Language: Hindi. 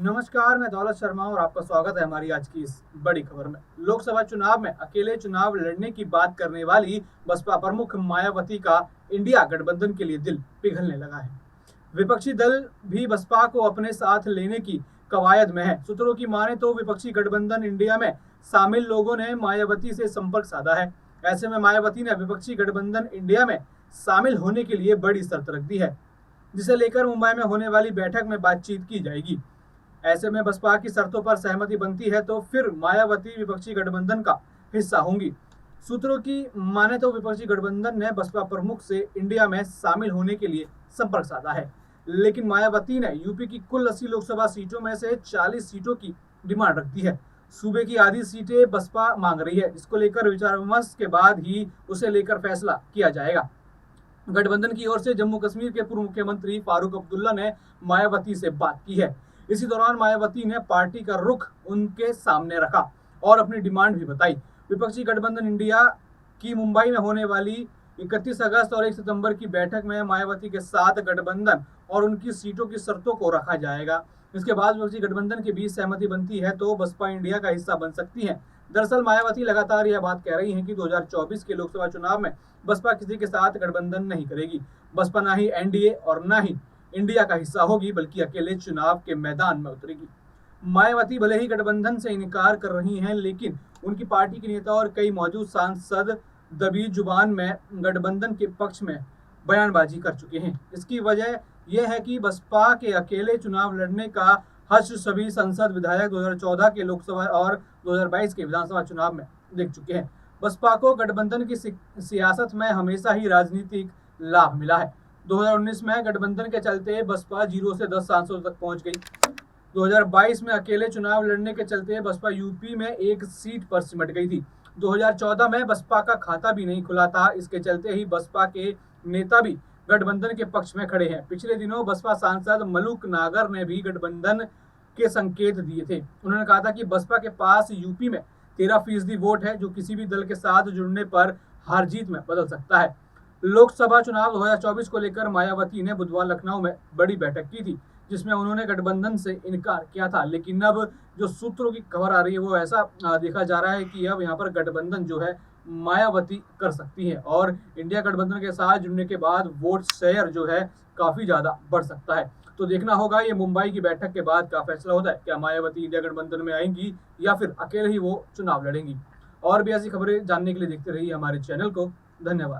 नमस्कार, मैं दौलत शर्मा और आपका स्वागत है हमारी आज की इस बड़ी खबर में। लोकसभा चुनाव में अकेले चुनाव लड़ने की बात करने वाली बसपा प्रमुख मायावती का इंडिया गठबंधन के लिए दिल पिघलने लगा है। विपक्षी दल भी बसपा को अपने साथ लेने की कवायद में है। सूत्रों की माने तो विपक्षी गठबंधन इंडिया में शामिल लोगों ने मायावती से संपर्क साधा है। ऐसे में मायावती ने विपक्षी गठबंधन इंडिया में शामिल होने के लिए बड़ी शर्त रख दी है, जिसे लेकर मुंबई में होने वाली बैठक में बातचीत की जाएगी। ऐसे में बसपा की शर्तों पर सहमति बनती है तो फिर मायावती विपक्षी गठबंधन का हिस्सा होंगी। सूत्रों की माने तो विपक्षी गठबंधन ने बसपा प्रमुख से इंडिया में शामिल होने के लिए संपर्क साधा है, लेकिन मायावती ने यूपी की कुल 80 लोकसभा सीटों में से 40 सीटों की डिमांड रख दी है। सूबे की आधी सीटें बसपा मांग रही है, जिसको लेकर विचार विमर्श के बाद ही उसे लेकर फैसला किया जाएगा। गठबंधन की ओर से जम्मू कश्मीर के पूर्व मुख्यमंत्री फारूक अब्दुल्ला ने मायावती से बात की है। इसी दौरान मायावती ने पार्टी का रुख उनके सामने रखा और अपनी डिमांड भी बताई। विपक्षी गठबंधन इंडिया की मुंबई में होने वाली 31 अगस्त और 1 सितंबर की बैठक में मायावती के साथ गठबंधन और उनकी सीटों की शर्तों को रखा जाएगा। इसके बाद विपक्षी गठबंधन के बीच सहमति बनती है तो बसपा इंडिया का हिस्सा बन सकती है। दरअसल मायावती लगातार यह बात कह रही हैं कि 2024 के लोकसभा चुनाव में बसपा किसी के साथ गठबंधन नहीं करेगी। बसपा ना ही एनडीए और ना ही इंडिया का हिस्सा होगी, बल्कि अकेले चुनाव के मैदान में उतरेगी। मायावती भले ही गठबंधन से इनकार कर रही हैं, लेकिन उनकी पार्टी के नेता और कई मौजूद सांसद दबी जुबान में गठबंधन के पक्ष में बयानबाजी कर चुके हैं। इसकी वजह यह है कि बसपा के अकेले चुनाव लड़ने का हर्ष सभी संसद विधायक 2014 के लोकसभा और 2022 के विधानसभा चुनाव में देख चुके हैं। बसपा को गठबंधन की सियासत में हमेशा ही राजनीतिक लाभ मिला है। 2019 में गठबंधन के चलते बसपा 0 से 10 सांसदों तक पहुंच गई। 2022 में अकेले चुनाव लड़ने के चलते बसपा यूपी में एक सीट पर सिमट गई थी। 2014 में बसपा का खाता भी नहीं खुला था। इसके चलते ही बसपा के नेता भी गठबंधन के पक्ष में खड़े हैं। पिछले दिनों बसपा सांसद मलूक नागर ने भी गठबंधन के संकेत दिए थे। उन्होंने कहा था कि बसपा के पास यूपी में 13% वोट है, जो किसी भी दल के साथ जुड़ने पर हार जीत में बदल सकता है। लोकसभा चुनाव 2024 को लेकर मायावती ने बुधवार लखनऊ में बड़ी बैठक की थी, जिसमें उन्होंने गठबंधन से इनकार किया था। लेकिन अब जो सूत्रों की खबर आ रही है वो ऐसा देखा जा रहा है कि अब यहाँ पर गठबंधन जो है मायावती कर सकती है और इंडिया गठबंधन के साथ जुड़ने के बाद वोट शेयर जो है काफी ज्यादा बढ़ सकता है। तो देखना होगा ये मुंबई की बैठक के बाद क्या फैसला होता है। क्या मायावती इंडिया गठबंधन में आएंगी या फिर अकेले ही वो चुनाव लड़ेंगी। और भी ऐसी खबरें जानने के लिए देखते रहिए हमारे चैनल को। धन्यवाद।